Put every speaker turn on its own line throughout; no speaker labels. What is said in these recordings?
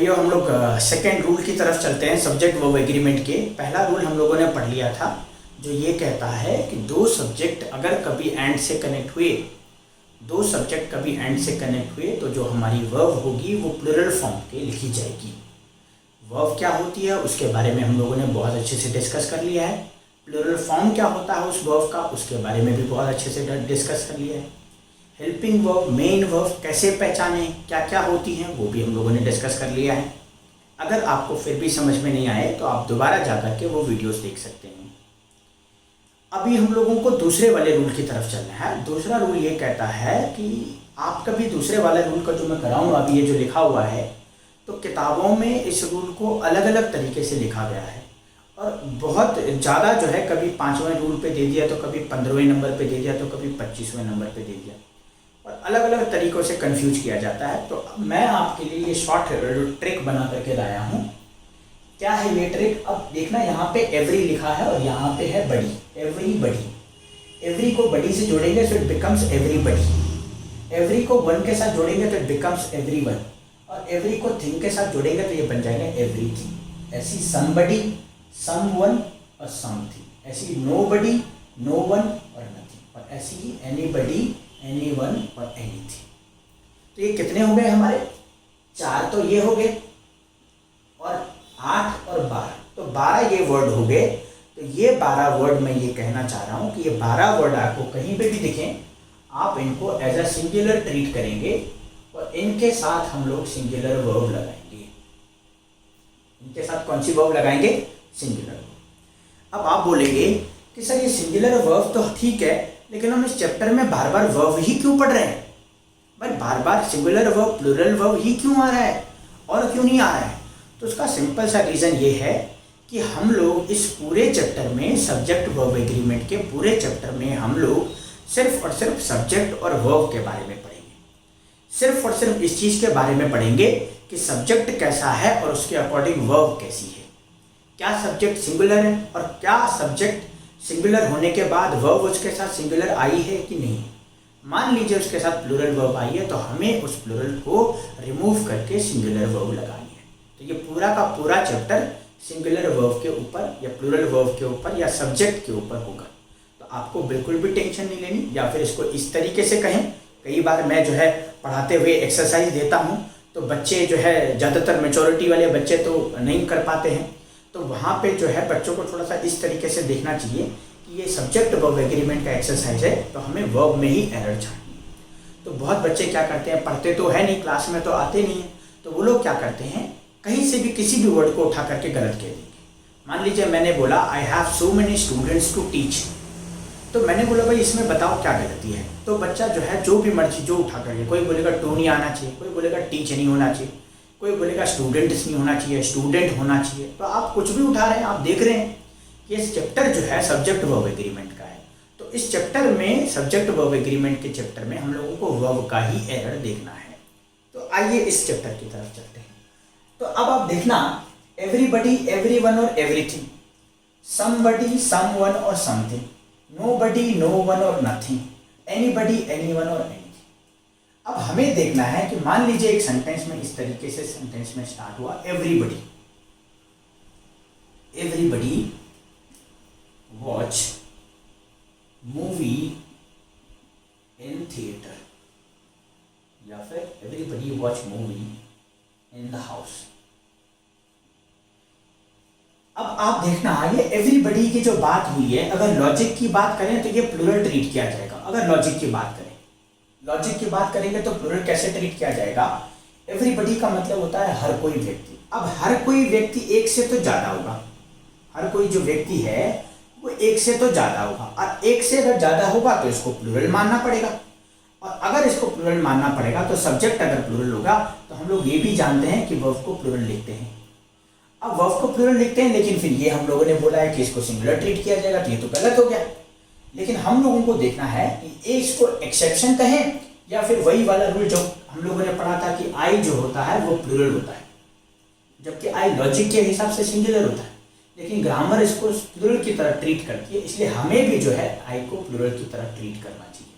भाइयों हम लोग सेकेंड रूल की तरफ चलते हैं सब्जेक्ट वर्ब एग्रीमेंट के। पहला रूल हम लोगों ने पढ़ लिया था जो ये कहता है कि दो सब्जेक्ट अगर कभी एंड से कनेक्ट हुए, दो सब्जेक्ट कभी एंड से कनेक्ट हुए तो जो हमारी वर्ब होगी वो प्लूरल फॉर्म के लिखी जाएगी। वर्ब क्या होती है उसके बारे में हम लोगों ने बहुत अच्छे से डिस्कस कर लिया है। प्लूरल फॉर्म क्या होता है उस वर्ब का उसके बारे में भी बहुत अच्छे से डिस्कस कर लिया है। हेल्पिंग वर्ब, मेन वर्ब कैसे पहचाने, क्या क्या होती हैं वो भी हम लोगों ने डिस्कस कर लिया है। अगर आपको फिर भी समझ में नहीं आए तो आप दोबारा जाकर के वो वीडियोस देख सकते हैं। अभी हम लोगों को दूसरे वाले रूल की तरफ चलना है। दूसरा रूल ये कहता है कि आप कभी दूसरे वाले रूल का जो मैं कराऊंगा अभी ये जो लिखा हुआ है तो किताबों में इस रूल को अलग अलग तरीके से लिखा गया है और बहुत ज़्यादा जो है कभी 5वें रूल पे दे दिया तो कभी 15वें नंबर पे दे दिया तो कभी 25वें नंबर पे दे दिया और अलग अलग तरीक़ों से कंफ्यूज किया जाता है। तो मैं आपके लिए ये शॉर्ट ट्रिक बना करके लाया हूँ। क्या है ये ट्रिक? अब देखना यहाँ पे एवरी लिखा है और यहाँ पे है बडी, एवरी बडी। एवरी को बडी से जोड़ेंगे तो it becomes everybody. Every को वन के साथ जोड़ेंगे तो इट बिकम्स एवरी वन और एवरी को थिंग के साथ जोड़ेंगे तो ये बन जाएगा एवरीथिंग। ऐसी समबडी, समवन और समथिंग। ऐसी नोबडी, नो वन और नथिंग। और ऐसी ही एनीबडी, एनीवन और एनीथिंग। तो ये कितने हो गए हमारे? 4 तो ये हो गए और 8 और 12, तो 12 ये वर्ड हो गए। तो ये 12 वर्ड मैं ये कहना चाह रहा हूँ कि ये 12 वर्ड आपको कहीं पे भी दिखें आप इनको एज अ सिंगुलर ट्रीट करेंगे और इनके साथ हम लोग सिंगुलर वर्ब लगाएंगे। इनके साथ कौन सी वर्ब लगाएंगे? Singular verb. अब आप बोलेंगे कि सर ये सिंगुलर वर्ब तो ठीक है लेकिन हम इस चैप्टर में बार बार वर्ब ही क्यों पढ़ रहे हैं? भाई बार बार सिंगुलर वर्ब, प्लूरल वर्ब ही क्यों आ रहा है और क्यों नहीं आ रहा है? तो उसका सिंपल सा रीज़न ये है कि हम लोग इस पूरे चैप्टर में सब्जेक्ट वर्ब एग्रीमेंट के पूरे चैप्टर में हम लोग सिर्फ और सिर्फ सब्जेक्ट और वर्ब के बारे में पढ़ेंगे। सिर्फ और सिर्फ इस चीज़ के बारे में पढ़ेंगे कि सब्जेक्ट कैसा है और उसके अकॉर्डिंग वर्ब कैसी है। क्या सब्जेक्ट सिंगुलर है और क्या सब्जेक्ट सिंगुलर होने के बाद वर्ब उसके साथ सिंगुलर आई है कि नहीं। मान लीजिए उसके साथ प्लूरल वर्ब आई है तो हमें उस प्लूरल को रिमूव करके सिंगुलर वर्ब लगानी है। तो ये पूरा का पूरा चैप्टर सिंगुलर वर्ब के ऊपर या प्लूरल वर्ब के ऊपर या सब्जेक्ट के ऊपर होगा। तो आपको बिल्कुल भी टेंशन नहीं लेनी। या फिर इसको इस तरीके से कहें, कई बार मैं जो है पढ़ाते हुए एक्सरसाइज देता हूँ तो बच्चे जो है ज़्यादातर मेचोरिटी वाले बच्चे तो नहीं कर पाते हैं। तो वहाँ पे जो है बच्चों को थोड़ा सा इस तरीके से देखना चाहिए कि ये सब्जेक्ट वर्ब एग्रीमेंट का एक्सरसाइज है तो हमें वर्ब में ही एरर छांटनी है। तो बहुत बच्चे क्या करते हैं, पढ़ते तो है नहीं, क्लास में तो आते नहीं हैं, तो वो लोग क्या करते हैं कहीं से भी किसी भी वर्ड को उठा करके गलत कह देंगे। मान लीजिए मैंने बोला I have so many students to teach, तो मैंने बोला भाई इसमें बताओ क्या गलती है। तो बच्चा जो है जो भी मर्जी जो उठा करके, कोई बोलेगा टू नहीं आना चाहिए, कोई बोलेगा टीच नहीं होना चाहिए, कोई बोलेगा स्टूडेंट्स नहीं होना चाहिए, स्टूडेंट होना चाहिए। तो आप कुछ भी उठा रहे हैं। आप देख रहे हैं कि इस चैप्टर जो है सब्जेक्ट वर्ब एग्रीमेंट का है। तो इस चैप्टर में सब्जेक्ट वर्ब एग्रीमेंट के चैप्टर में हम लोगों को वर्ब का ही एरर देखना है। तो आइए इस चैप्टर की तरफ चलते हैं। तो अब आप देखना एवरीबडी, एवरीवन और एवरीथिंग, समबडी, समवन और समथिंग, नोबडी, नो वन और नथिंग, एनीबडी, एनीवन और एनीथिंग। अब हमें देखना है कि मान लीजिए एक सेंटेंस में इस तरीके से सेंटेंस में स्टार्ट हुआ everybody, everybody watch movie in theatre या फिर everybody watch movie in the house. अब आप देखना ये एवरीबडी की जो बात हुई है, अगर लॉजिक की बात करें तो ये प्लूरल ट्रीट किया जाएगा। अगर लॉजिक की बात करें, लॉजिक की बात करेंगे तो प्लूरल कैसे ट्रीट किया जाएगा? एवरीबडी का मतलब होता है हर कोई व्यक्ति। अब हर कोई व्यक्ति एक से तो ज्यादा होगा, हर कोई जो व्यक्ति है वो एक से तो ज्यादा होगा और एक से अगर ज्यादा होगा तो इसको प्लूरल मानना पड़ेगा। और अगर इसको प्लूरल मानना पड़ेगा तो सब्जेक्ट अगर प्लूरल होगा तो हम लोग ये भी जानते हैं कि वर्ब को प्लूरल लिखते हैं। अब वर्ब को प्लूरल लिखते हैं लेकिन फिर ये हम लोगों ने बोला है कि इसको सिंगुलर ट्रीट किया जाएगा तो ये तो गलत हो गया। लेकिन हम लोगों को देखना है कि इसको एक्सेप्शन कहें या फिर वही वाला रूल जो हम लोगों ने पढ़ा था कि आई जो होता है वो प्लूरल होता है, जबकि आई लॉजिक के हिसाब से सिंगुलर होता है। लेकिन ग्रामर इसको प्लूरल की तरह ट्रीट करती है, इसलिए हमें भी जो है आई को प्लूरल की तरह ट्रीट करना चाहिए।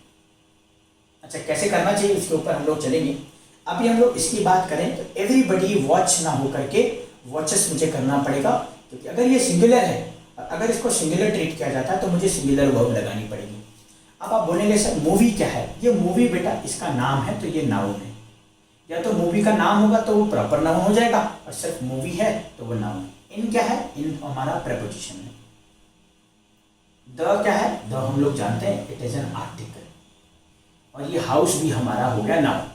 अच्छा कैसे करना चाहिए उसके ऊपर हम लोग चलेंगे। अभी हम लोग इसकी बात करें तो एवरीबडी वॉच ना हो करके वॉचेस मुझे करना पड़ेगा, क्योंकि अगर ये सिंगुलर है और अगर इसको सिंगुलर ट्रीट किया जाता है तो मुझे सिंगुलर वर्ब लगानी पड़ेगी। अब आप बोलेंगे सर मूवी क्या है? ये मूवी बेटा इसका नाम है तो ये नाउन है। या तो मूवी का नाम होगा तो वो प्रॉपर नाउन हो जाएगा, और सिर्फ मूवी है तो वो नाउन है। इन क्या है? इन हमारा प्रेपोजिशन है। द क्या है? द हम लोग जानते हैं इट इज एन आर्टिकल। और ये हाउस भी हमारा हो गया नाउन,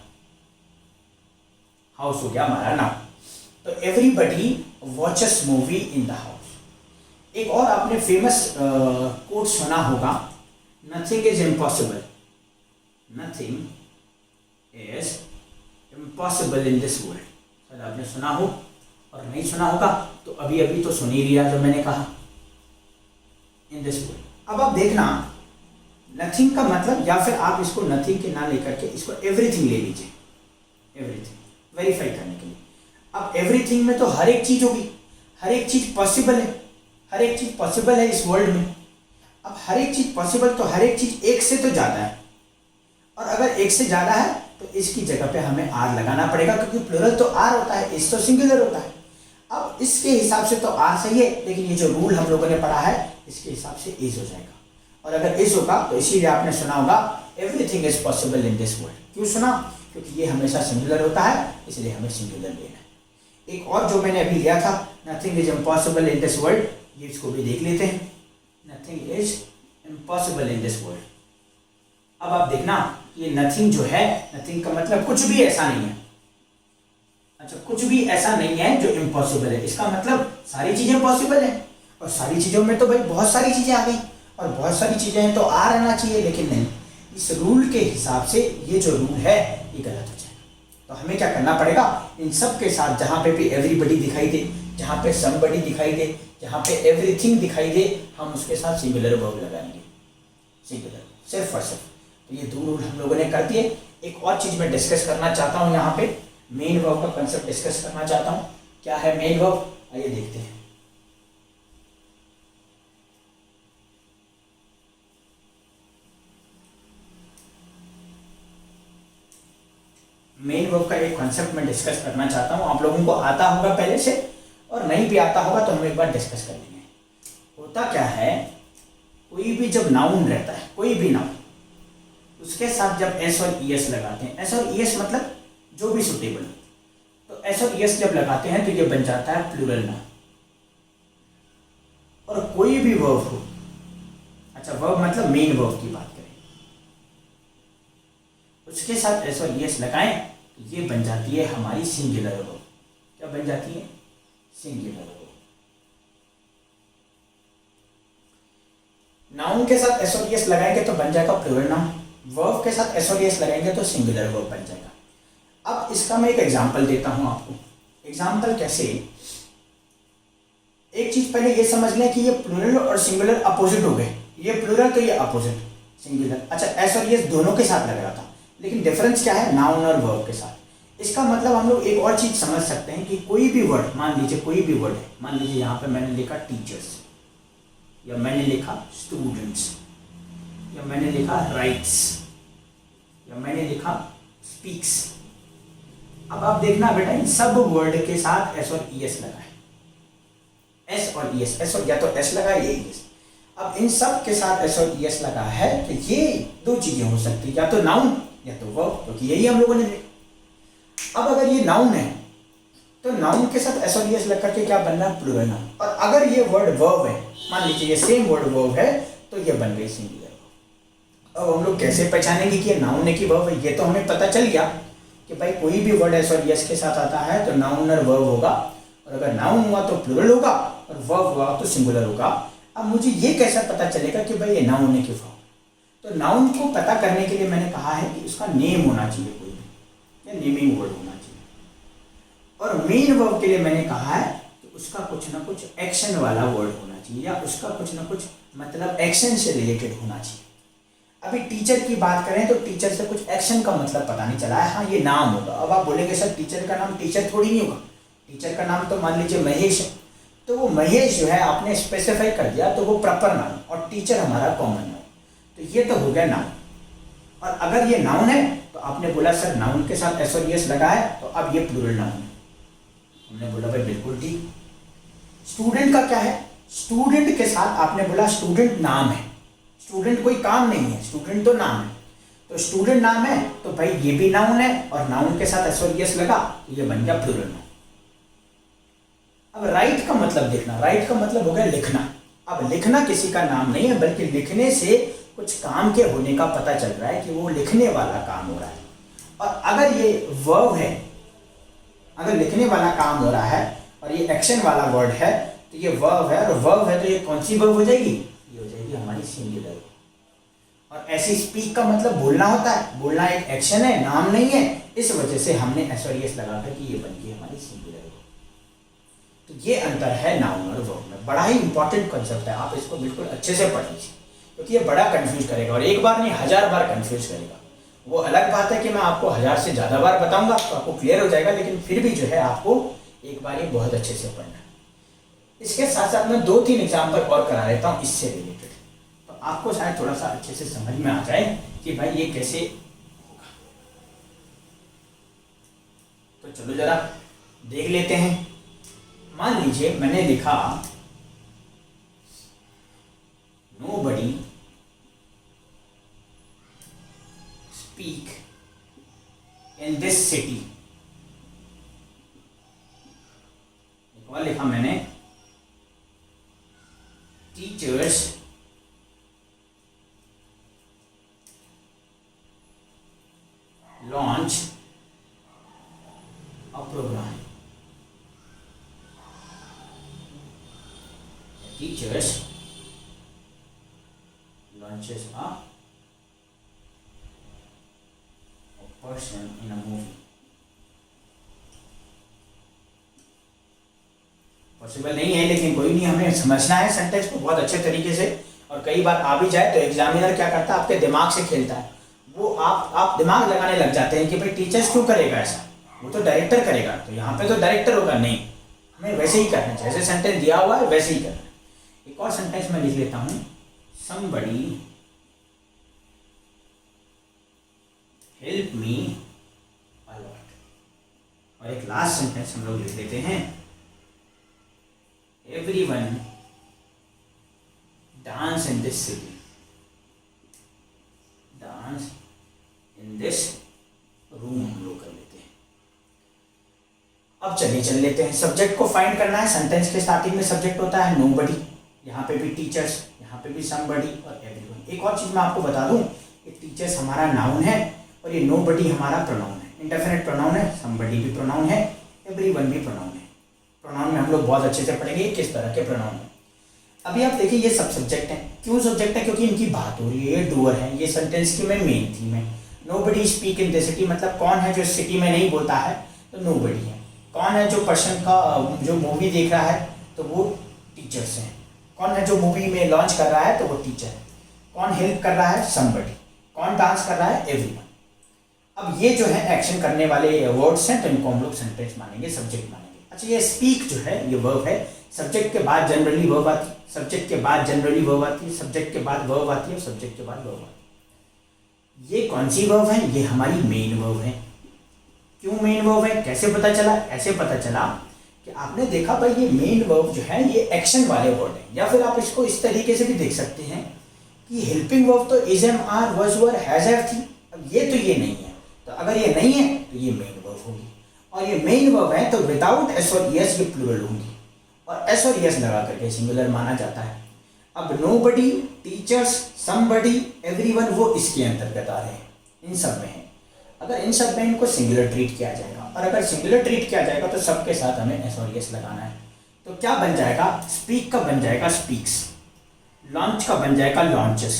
हाउस हो गया हमारा नाउन। तो everybody watches movie in the house. एक और आपने फेमस कोट सुना होगा, nothing is impossible, nothing is impossible in this world. शायद आपने सुना हो, और नहीं सुना होगा तो अभी अभी तो सुन ही लिया जो मैंने कहा, इन दिस वर्ल्ड। अब आप देखना नथिंग का मतलब, या फिर आप इसको नथिंग के ना लेकर के इसको एवरीथिंग ले लीजिए, एवरीथिंग वेरीफाई करने के लिए। अब एवरीथिंग में तो हर एक चीज होगी, हर एक चीज पॉसिबल है, हर एक चीज पॉसिबल है इस वर्ल्ड में। अब हर एक चीज पॉसिबल तो हर एक चीज एक से तो ज्यादा है, और अगर एक से ज्यादा है तो इसकी जगह पे हमें आर लगाना पड़ेगा, क्योंकि प्लूरल तो आर होता है, इस तो सिंगुलर होता है। अब इसके हिसाब से तो आर सही है, लेकिन ये जो रूल हम लोगों ने पढ़ा है इसके हिसाब से इज हो जाएगा। और अगर इज होगा तो इसीलिए आपने सुना होगा everything is possible in this world. क्यों सुना? क्योंकि ये हमेशा सिंगुलर होता है, इसलिए हमें सिंगुलर लेना है। एक और जो मैंने अभी लिया था, nothing is impossible in this world, ये इसको भी देख लेते हैं। Nothing is impossible in this world. अब आप देखना ये नथिंग जो है, नथिंग का मतलब कुछ भी ऐसा नहीं है। अच्छा, कुछ भी ऐसा नहीं है जो इम्पॉसिबल है, इसका मतलब सारी चीजें पॉसिबल है। और सारी चीजों में तो भाई बहुत सारी चीजें आ गई, और बहुत सारी चीजें हैं तो आ रहना चाहिए, लेकिन नहीं, इस रूल के हिसाब से ये जो रूल है ये गलत हो जाएगा। तो हमें क्या करना पड़ेगा, इन सब के साथ जहां पे भी एवरीबडी दिखाई दे, जहां पे समबडी दिखाई दे, जहां पे एवरीथिंग दिखाई दे, हम उसके साथ सिंगुलर वर्ब लगाएंगे, सिंगुलर, सिर्फ और सिर्फ। तो ये दो रूल हम लोगों ने कर दिए। एक और चीज मैं डिस्कस करना चाहता हूँ, यहाँ पे मेन वर्ब का कंसेप्ट डिस्कस करना चाहता हूँ। क्या है मेन वर्ब? आइए देखते हैं। मेन वर्ब का एक कॉन्सेप्ट मैं डिस्कस करना चाहता हूँ। आप लोगों को आता होगा पहले से, और नहीं भी आता होगा तो हम एक बार डिस्कस कर लेंगे। होता क्या है, कोई भी जब नाउन रहता है, कोई भी नाउन, उसके साथ जब एस और ई एस लगाते हैं, एस और ई एस मतलब जो भी सुटेबल, तो एस और ई एस जब लगाते हैं तो ये बन जाता है प्लूरल नाउन। और कोई भी वर्ब हो, अच्छा वर्ब मतलब मेन वर्ब की बात करें, उसके साथ एस और ई एस लगाएं तो ये बन जाती है हमारी सिंगुलर वर्ब। क्या बन जाती है? Singular verb. नाउन के साथ एस और ई एस लगाएंगे तो बन जाएगा प्लूरल नाउन, वर्ब के साथ एस और ई एस लगाएंगे तो सिंगुलर वर्ब बन जाएगा। अब इसका मैं एक एग्जांपल देता हूं आपको। एग्जांपल कैसे? एक चीज पहले ये समझ लें कि ये प्लूरल और सिंगुलर अपोजिट हो गए, ये प्लूरल तो ये अपोजिट सिंगुलर। अच्छा, एस और ई एस दोनों के साथ लग रहा था, लेकिन डिफरेंस क्या है? नाउन और वर्ब के साथ। इसका मतलब हम लोग एक और चीज समझ सकते हैं कि कोई भी वर्ड, मान लीजिए कोई भी वर्ड है, मान लीजिए यहाँ पे मैंने लिखा टीचर्स, या मैंने लिखा स्टूडेंट्स, या मैंने लिखा राइट्स, या मैंने लिखा स्पीक्स। अब आप देखना बेटा, इन सब वर्ड के साथ एस और ई एस लगा है, एस और ई एस, एस और या तो एस लगा है या ई एस। अब इन सब के साथ एस और ई एस लगा है तो ये दो चीजें हो सकती है, या तो नाउन या तो वर्ब, क्योंकि यही हम लोगों ने देखा। अब अगर ये नाउन है तो नाउन के साथ एस और ई एस लग करके क्या बन रहा है? Plural noun. और अगर ये वर्ड वर्ब है, मान लीजिए ये सेम वर्ड वर्ब है, तो ये बन गई सिंगुलर वर्ब। अब हम लोग कैसे पहचानेंगे कि ये नाउन है कि वर्ब है? ये तो हमें पता चल गया कि भाई कोई भी वर्ड एस और ई एस के साथ आता है तो नाउन और वर्ब होगा, और अगर नाउन हुआ तो प्लूरल होगा, और वर्ब हुआ तो सिंगुलर होगा। अब मुझे ये कैसे पता चलेगा कि भाई ये नाउन है कि वर्ब? तो नाउन को पता करने के लिए मैंने कहा है कि उसका नेम होना चाहिए, कोई भी, या नेमिंग वर्ड होना चाहिए। और मेन वर्ब के लिए मैंने कहा है कि उसका कुछ ना कुछ एक्शन वाला वर्ड होना चाहिए, या उसका कुछ ना कुछ मतलब एक्शन से रिलेटेड होना चाहिए। अभी टीचर की बात करें तो टीचर से कुछ एक्शन का मतलब पता नहीं चला है, हाँ ये नाम होगा। अब आप बोलेंगे सर टीचर का नाम टीचर थोड़ी नहीं होगा, टीचर का नाम तो मान लीजिए महेश है, तो वो महेश जो है आपने स्पेसिफाई कर दिया तो वो प्रॉपर नाउन, और टीचर हमारा कॉमन नाउन, तो ये तो हो गया नाउन। और अगर ये नाउन है तो आपने बोला सर नाउन के साथ एस और एस लगा है तो अब ये प्लूरल नाउन है। हमने बोला भाई बिल्कुल ठीक। स्टूडेंट का क्या है, स्टूडेंट के साथ आपने बोला स्टूडेंट नाम है, स्टूडेंट कोई काम नहीं है, स्टूडेंट तो नाम है, तो स्टूडेंट नाम है तो भाई ये भी नाउन है और नाउन के साथ एस और एस लगा तो ये बन गया प्लूरल नाउन। अब राइट का मतलब देखना, राइट का मतलब हो गया लिखना। अब लिखना किसी का नाम नहीं है, बल्कि लिखने से कुछ काम के होने का पता चल रहा है कि वो लिखने वाला काम हो रहा है। और अगर ये वर्ब है, अगर लिखने वाला काम हो रहा है और ये एक्शन वाला वर्ड है तो ये वर्ब है, और वर्ब है तो ये कौन सी वर्ब हो जाएगी, ये हो जाएगी हमारी सिंगुलर। और ऐसी स्पीक का मतलब बोलना होता है, बोलना एक एक्शन है, नाम नहीं है, इस वजह से हमने एस और एस लगा कर कि ये बन गई हमारी सिंगुलर। तो ये अंतर है नाउन और वर्ब में। बड़ा ही इंपॉर्टेंट कॉन्सेप्ट है, आप इसको बिल्कुल अच्छे से पढ़ लीजिए, क्योंकि ये बड़ा कंफ्यूज करेगा और एक बार नहीं 1000 बार कंफ्यूज करेगा। वो अलग बात है कि मैं आपको 1000 से ज़्यादा बार बताऊंगा तो आपको क्लियर हो जाएगा, लेकिन फिर भी जो है आपको एक बार ये बहुत अच्छे से पढ़ना है। इसके साथ साथ मैं 2-3 एग्जाम्पल और करा लेता हूँ इससे रिलेटेड, तो आपको शायद थोड़ा सा अच्छे से समझ में आ जाए कि भाई ये कैसे होगा। तो चलो जरा देख लेते हैं। मान लीजिए मैंने लिखा nobody speak in this city। एक और लिखा मैंने teachers launch a programme. Teachers launches a person in a movie। Possible नहीं है, लेकिन कोई नहीं, हमें समझना है सेंटेंस को बहुत अच्छे तरीके से। और कई बार आ भी जाए तो एग्जामिनर क्या करता है, आपके दिमाग से खेलता है। वो आप दिमाग लगाने लग जाते हैं कि भाई टीचर्स क्यों करेगा ऐसा, वो तो डायरेक्टर करेगा, तो यहाँ पे तो डायरेक्टर होगा। नहीं, हमें वैसे ही करना है, जैसे सेंटेंस दिया हुआ है वैसे ही करना है। एक और सेंटेंस मैं लिख लेता हूं, somebody help me a lot। और एक लास्ट सेंटेंस हम लोग लिख लेते हैं, everyone dance in this city। dance in this room हम लोग कर लेते हैं। अब चलिए चल लेते हैं, सब्जेक्ट को फाइंड करना है। सेंटेंस के स्टार्टिंग में सब्जेक्ट होता है nobody, यहाँ पे भी टीचर्स, यहाँ पे भी समबडी और एवरीवन। एक और चीज़ मैं आपको बता दूं कि टीचर्स हमारा नाउन है और ये नोबडी हमारा प्रोनाउन है, इंडेफिनिट प्रोनाउन है, समबडी भी प्रोनाउन है, एवरीवन भी प्रोनाउन है। प्रोनाउन में हम लोग बहुत अच्छे से पढ़ेंगे किस तरह के प्रोनाउन है। अभी आप देखिए ये सब सब्जेक्ट हैं। क्यों सब्जेक्ट है, क्योंकि इनकी बात हो रही है, ये डूअर है, ये सेंटेंस की में मेन थीम है। Nobody speak in the city, मतलब कौन है जो सिटी में नहीं बोलता है, तो नोबडी है। कौन है जो पर्सन का जो मूवी देख रहा है, तो वो टीचर्स हैं। कौन है जो मूवी में लॉन्च कर रहा है, तो वो टीचर है। कौन हेल्प कर रहा है, समबडी। कौन डांस कर रहा है, एवरीवन। अब ये जो है एक्शन करने वाले वर्ड्स हैं, तो इनको हम लोग सेंटेंस मानेंगे, सब्जेक्ट मानेंगे। अच्छा, ये स्पीक जो है ये वर्ब है, सब्जेक्ट के बाद जनरली वर्ब आती है, सब्जेक्ट के बाद जनरली वर्ब आती है, सब्जेक्ट के बाद वर्ब आती है, सब्जेक्ट के बाद वर्ब आती है। ये कौन सी वर्ब है, ये हमारी मेन वर्ब है। क्यों मेन वर्ब है, कैसे पता चला, ऐसे पता चला कि आपने देखा भाई ये मेन वर्ब जो है ये एक्शन वाले वर्ड है। या फिर आप इसको इस तरीके से भी देख सकते हैं कि हेल्पिंग वर्ब तो is, am, are, was, were, has, have थी। अब ये तो ये नहीं है, तो अगर ये नहीं है तो ये मेन वर्ब होगी। और ये मेन वर्ब है तो विदाउट एस और एस ये प्लूरल होंगी, और एस और एस लगा करके सिंगुलर माना जाता है। अब नोबडी, टीचर्स, समबडी, एवरीवन वो इसके अंतर्गत आ रहे हैं, इन सब में है। अगर इन सब में इनको सिंगुलर ट्रीट किया जाएगा, और अगर सिंगुलर ट्रीट किया जाएगा तो सबके साथ हमें एस और एस लगाना है। तो क्या बन जाएगा, स्पीक का बन जाएगा स्पीक्स, लॉन्च का बन जाएगा लॉन्चेस,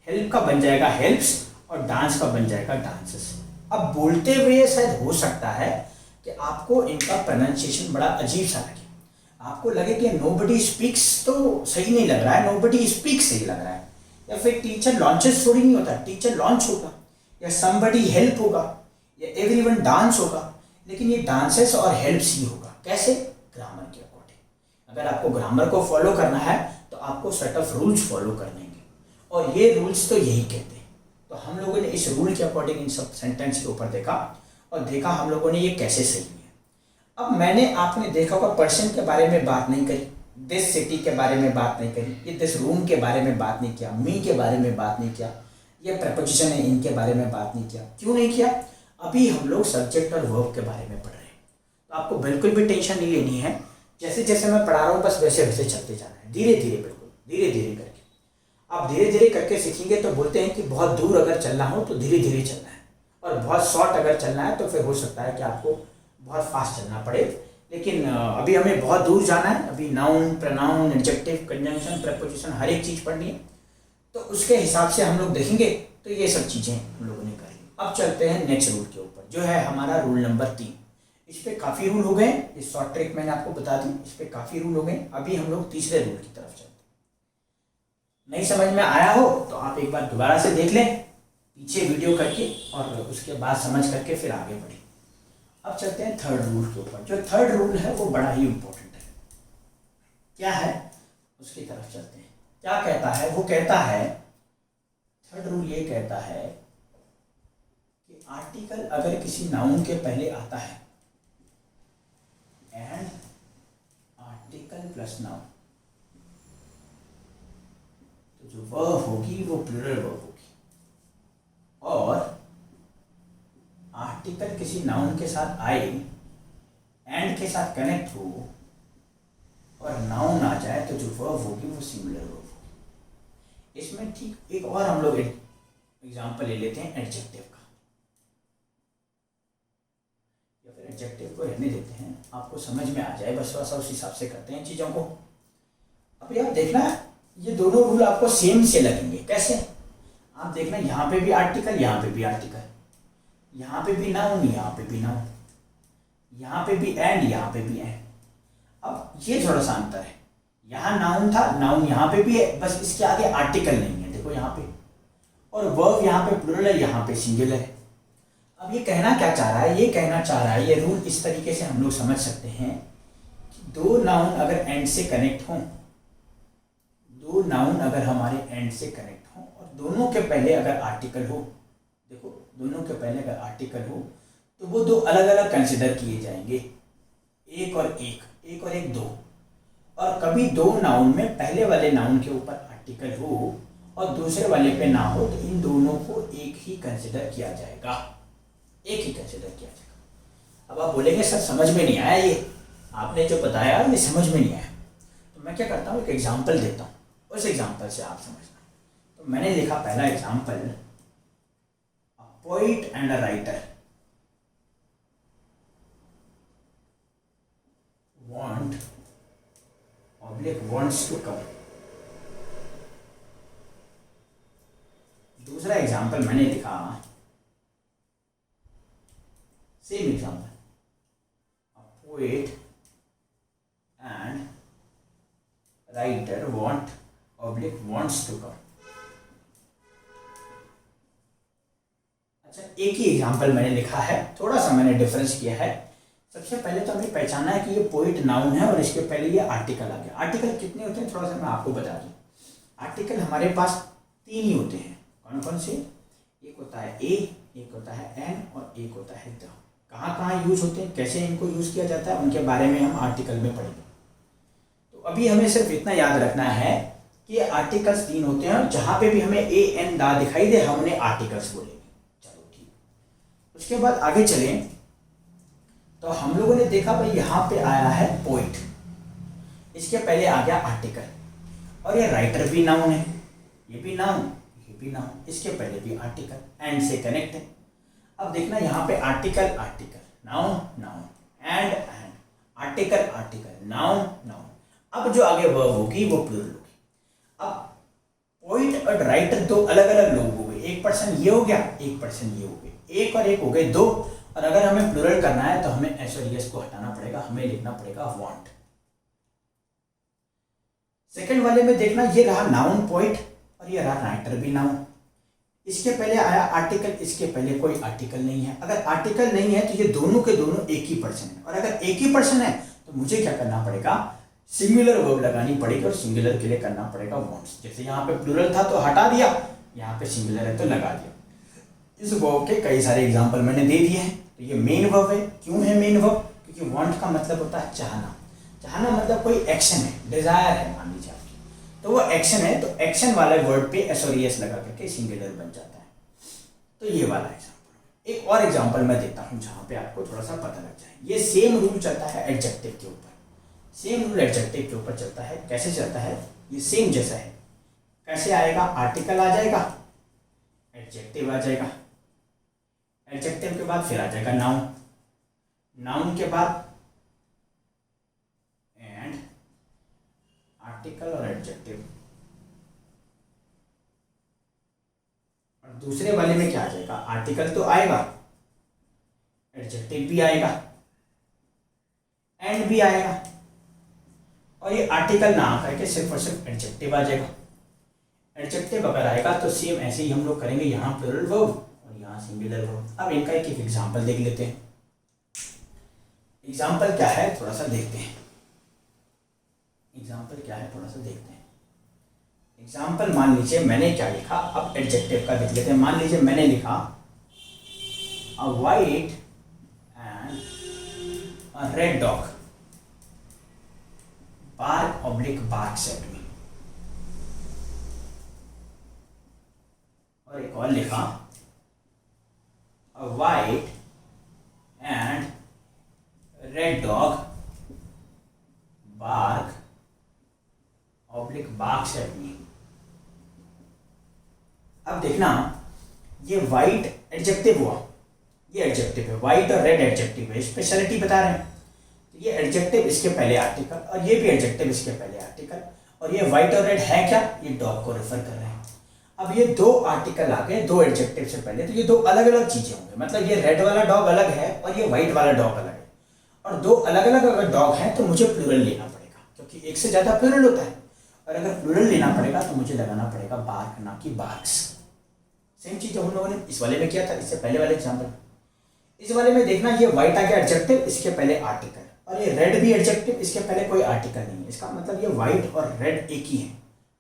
हेल्प का बन जाएगा हेल्प्स, और डांस का बन जाएगा डांसेस। अब बोलते हुए शायद हो सकता है कि आपको इनका प्रोनाउंसिएशन बड़ा अजीब सा लगे, आपको लगे कि नोबडी स्पीक्स तो सही नहीं लग रहा है, नोबडी स्पीक्स सही लग रहा है, या फिर टीचर लॉन्चेस थोड़ी नहीं होता, टीचर लॉन्च होगा, या समबडी हेल्प होगा, या एवरीवन डांस होगा। लेकिन ये डांसेस और हेल्प्स ही होगा। कैसे, ग्रामर के अकॉर्डिंग। अगर आपको ग्रामर को फॉलो करना है तो आपको सेट ऑफ रूल्स फॉलो करने हैं, और ये रूल्स तो यही कहते हैं तो हम लोगों ने इस रूल के अकॉर्डिंग इन सब सेंटेंस के ऊपर देखा और देखा हम लोगों ने ये कैसे सही है। अब मैंने आपने देखा होगा पर्सन के बारे में बात नहीं करी, दिस सिटी के बारे में बात नहीं करी, ये दिस रूम के बारे में बात नहीं किया, मी के बारे में बात नहीं किया, ये प्रपोजिशन है इनके बारे में बात नहीं किया। क्यों नहीं किया? अभी हम लोग सब्जेक्ट और वर्ब के बारे में पढ़ रहे हैं, तो आपको बिल्कुल भी टेंशन नहीं लेनी है। जैसे जैसे मैं पढ़ा रहा हूँ बस वैसे वैसे चलते जाना है, धीरे धीरे, बिल्कुल धीरे धीरे करके। आप धीरे धीरे करके सीखेंगे तो बोलते हैं कि बहुत दूर अगर चलना हो तो धीरे धीरे चलना है, और बहुत शॉर्ट अगर चलना है तो फिर हो सकता है कि आपको बहुत फास्ट चलना पड़े। लेकिन अभी हमें बहुत दूर जाना है, अभी noun, pronoun, adjective, conjunction, preposition हर एक चीज़ पढ़नी है, तो उसके हिसाब से हम लोग देखेंगे। तो ये सब चीज़ें हम लोगों ने कर ली। अब चलते हैं नेक्स्ट रूल के ऊपर, जो है हमारा रूल नंबर 3। इस पर काफ़ी रूल हो गए, इस शॉर्ट ट्रिक मैंने आपको बता दी, इस पर काफ़ी रूल हो गए। अभी हम लोग तीसरे रूल की तरफ चलते हैं। नहीं समझ में आया हो तो आप एक बार दोबारा से देख लें पीछे वीडियो करके, और उसके बाद समझ करके फिर आगे बढ़ें। अब चलते हैं थर्ड रूल के ऊपर। जो थर्ड रूल है वो बड़ा ही इम्पोर्टेंट है। क्या है उसकी तरफ चलते हैं। क्या कहता है? वो कहता है, थर्ड रूल ये कहता है कि आर्टिकल अगर किसी नाउन के पहले आता है, एंड आर्टिकल प्लस नाउन, तो जो वर्ब होगी वो प्लूरल वर्ब होगी। और आर्टिकल किसी नाउन के साथ आए, एंड के साथ कनेक्ट हो और नाउन आ जाए, तो जो वर्ब होगी वो सिंगुलर वर्ब होगी। इसमें ठीक एक और हम लोग एग्जांपल ले लेते हैं एडजेक्टिव का, या फिर एडजेक्टिव को रहने देते हैं, आपको समझ में आ जाए, बस थोड़ा सा उस हिसाब से करते हैं चीज़ों को। अभी आप देखना ये दोनों रूल आपको सेम से लगेंगे। कैसे? आप देखना यहाँ पे भी आर्टिकल, यहाँ पे भी आर्टिकल, यहाँ पे भी नाउन, यहाँ पे भी नाउन, यहाँ पे भी एंड, यहाँ पे भी एंड। अब ये थोड़ा सा अंतर है, यहाँ नाउन था, नाउन यहाँ पे भी है, बस इसके आगे आर्टिकल नहीं है, देखो यहाँ पे, और वर्ब यहाँ पे प्लूरल है, यहाँ पे सिंगुलर है। अब ये कहना क्या चाह रहा है? ये कहना चाह रहा है, ये रूल इस तरीके से हम लोग समझ सकते हैं कि दो नाउन अगर एंड से कनेक्ट हों, दो नाउन अगर हमारे एंड से कनेक्ट हों और दोनों के पहले अगर आर्टिकल हो, देखो दोनों के पहले अगर आर्टिकल हो तो वो दो अलग अलग कंसिडर किए जाएंगे, एक और एक, एक और एक, दो। और कभी दो नाउन में पहले वाले नाउन के ऊपर आर्टिकल हो और दूसरे वाले पे ना हो, तो इन दोनों को एक ही कंसिडर किया जाएगा, एक ही कंसिडर किया जाएगा। अब आप बोलेंगे सर समझ में नहीं आया, ये आपने जो बताया ये समझ में नहीं आया। तो मैं क्या करता हूँ, एक एग्जाम्पल देता हूँ, उस एग्जाम्पल से आप समझना। तो मैंने लिखा पहला example, a poet and a writer wants to come। दूसरा एग्जाम्पल मैंने लिखा, same example, a poet and writer wants to come। अच्छा, एक ही एग्जाम्पल मैंने लिखा है, थोड़ा सा मैंने डिफरेंस किया है। सबसे पहले तो हमें पहचानना है कि ये पोइट नाउन है और इसके पहले ये आर्टिकल आ गया। आर्टिकल कितने होते हैं थोड़ा सा मैं आपको बता दूं। आर्टिकल हमारे पास 3 ही होते हैं। कौन कौन से? एक होता है ए, एक होता है एन और एक होता है द। कहाँ कहाँ यूज होते हैं, कैसे इनको यूज किया जाता है, उनके बारे में हम आर्टिकल में पढ़ेंगे। तो अभी हमें सिर्फ इतना याद रखना है कि आर्टिकल्स 3 होते हैं और जहाँ पे भी हमें ए एन दा दिखाई दे हम उन्हें आर्टिकल्स बोलेंगे। चलो ठीक, उसके बाद आगे चलें तो हम लोगों ने देखा भाई यहाँ पे आया है पोइट, इसके पहले आ गया आर्टिकल, और ये राइटर भी नाउन है, ये भी नाउन, ये भी नाउन, इसके पहले भी आर्टिकल, एंड से कनेक्ट है। अब देखना यहाँ पे article article, noun noun, and and, article article, noun noun. अब जो आगे वर्ब होगी वो प्लूरल होगी। अब पोइट और राइटर दो अलग अलग लोग हो गए, एक पर्सन ये हो गया, एक पर्सन ये हो गए, एक और एक हो गए 2। और अगर हमें प्लूरल करना है तो हमें एस और एस को हटाना पड़ेगा, हमें लिखना पड़ेगा वांट। सेकंड वाले में देखना ये रहा नाउन पोइट और ये रहा राइटर भी नाउन। इसके पहले आया आर्टिकल, इसके पहले कोई आर्टिकल नहीं है। अगर आर्टिकल नहीं है तो ये दोनों के दोनों एक ही पर्सन है, और अगर एक ही पर्सन है तो मुझे क्या करना पड़ेगा, सिंगुलर वर्ब लगानी पड़ेगी, और सिंगुलर के लिए करना पड़ेगा वांट्स। जैसे यहाँ पे प्लूरल था तो हटा दिया, यहाँ पे सिंगुलर है तो लगा दिया। इस वर्ब के कई सारे एग्जाम्पल मैंने दे दिए हैं। तो ये मेन वर्ब है। क्यों है मेन वर्ब? क्योंकि वांट का मतलब होता है चाहना। चाहना मतलब कोई एक्शन है, डिजायर है मान लीजिए आपकी, तो वो एक्शन है, तो एक्शन वाले वर्ड पे एस और एस लगा करके सिंगुलर बन जाता है। तो ये वाला एग्जाम्पल। एक और एग्जाम्पल मैं देता हूँ जहाँ पे आपको थोड़ा सा पता लग जाए। ये सेम रूल चलता है एडजेक्टिव के ऊपर। सेम रूल एडजेक्टिव के ऊपर चलता है। कैसे चलता है? ये सेम जैसा है। कैसे आएगा? आर्टिकल आ जाएगा, एडजेक्टिव आ जाएगा, एडजेक्टिव के बाद फिर आ जाएगा नाउन, नाउन के बाद एंड आर्टिकल और एडजेक्टिव। और दूसरे वाले में क्या आ जाएगा? आर्टिकल तो आएगा, एडजेक्टिव भी आएगा, एंड भी आएगा, और ये आर्टिकल ना आकर के सिर्फ और सिर्फ एडजेक्टिव आ जाएगा। एडजेक्टिव अगर आएगा तो सेम ऐसे ही हम लोग करेंगे, यहाँ प्लूरल वर्ब और यहाँ सिंगुलर वर्ब। अब इनका एक एग्जांपल देख लेते हैं। एग्जांपल क्या है थोड़ा सा देखते हैं। एग्जांपल क्या है थोड़ा सा देखते हैं। एग्जांपल मान लीजिए मैंने क्या लिखा, अब एडजेक्टिव का देख लेते हैं। मान लीजिए मैंने लिखा a white and a red dog bark oblique barks at me. और एक और लिखा a white and red dog bark oblique barks at me. अब देखना, ये वाइट एडजेक्टिव हुआ, ये एडजेक्टिव है, वाइट और रेड एडजेक्टिव है, स्पेशलिटी बता रहे हैं। तो ये एडजेक्टिव इसके पहले आर्टिकल, और ये भी एडजेक्टिव इसके पहले आर्टिकल, और ये वाइट और रेड है क्या? ये डॉग को रेफर कर रहे हैं। अब ये दो आर्टिकल आ गए दो एडजेक्टिव से पहले, तो ये दो अलग अलग चीजें होंगी। मतलब ये रेड वाला डॉग अलग है और ये वाइट वाला डॉग अलग है, और दो अलग अलग अगर डॉग हैं तो मुझे प्लूरल लेना पड़ेगा, क्योंकि एक से ज्यादा प्लूरल होता है। और अगर प्लूरल लेना पड़ेगा तो मुझे लगाना पड़ेगा बार्क, ना कि बार्क्स। सेम चीज हम लोगों ने इस वाले में किया था, इससे पहले वाले एग्जाम्पल। इस वाले में देखना, ये व्हाइट आ गया एडजेक्टिव, इसके पहले आर्टिकल, और ये रेड भी एडजेक्टिव, इसके पहले कोई आर्टिकल नहीं है। इसका मतलब ये व्हाइट और रेड एक ही है,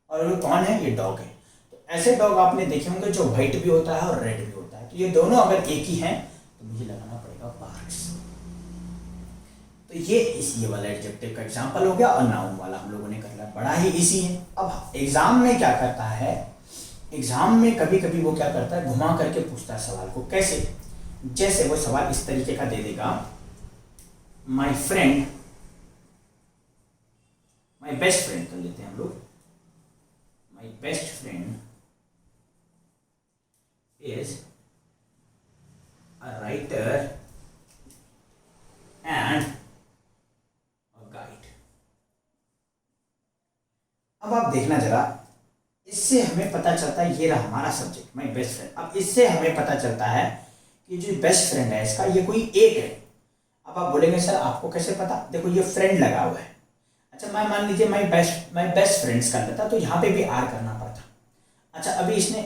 और ये कौन है? ये डॉग है। तो ऐसे डॉग आपने देखे होंगे जो व्हाइट भी होता है और रेड भी होता है। तो ये दोनों अगर एक ही हैं तो मुझे लगाना पड़ेगा बार्क्स। तो ये वाला एडजेक्टिव का एग्जाम्पल हो गया, और नाउन वाला हम लोगों ने कर लिया। बड़ा ही इजी है। अब एग्जाम में क्या करता है, एग्जाम में कभी कभी वो क्या करता है, घुमा करके पूछता है सवाल को। कैसे? जैसे वो सवाल इस तरीके का दे देगा, my friend, my best friend कर लेते हैं हम लोग, my best friend is a writer and a guide. अब आप देखना जरा, इससे हमें पता चलता है, ये रहा हमारा सब्जेक्ट माई बेस्ट फ्रेंड। अब इससे हमें पता चलता है कि जो बेस्ट फ्रेंड है इसका ये कोई एक है। अब आप बोलेंगे सर आपको कैसे पता? देखो ये फ्रेंड लगा हुआ है। अच्छा, मैं मान लीजिए माई बेस्ट फ्रेंड्स कर लेता, तो यहाँ पे भी आर करना पड़ता। अच्छा, अभी इसने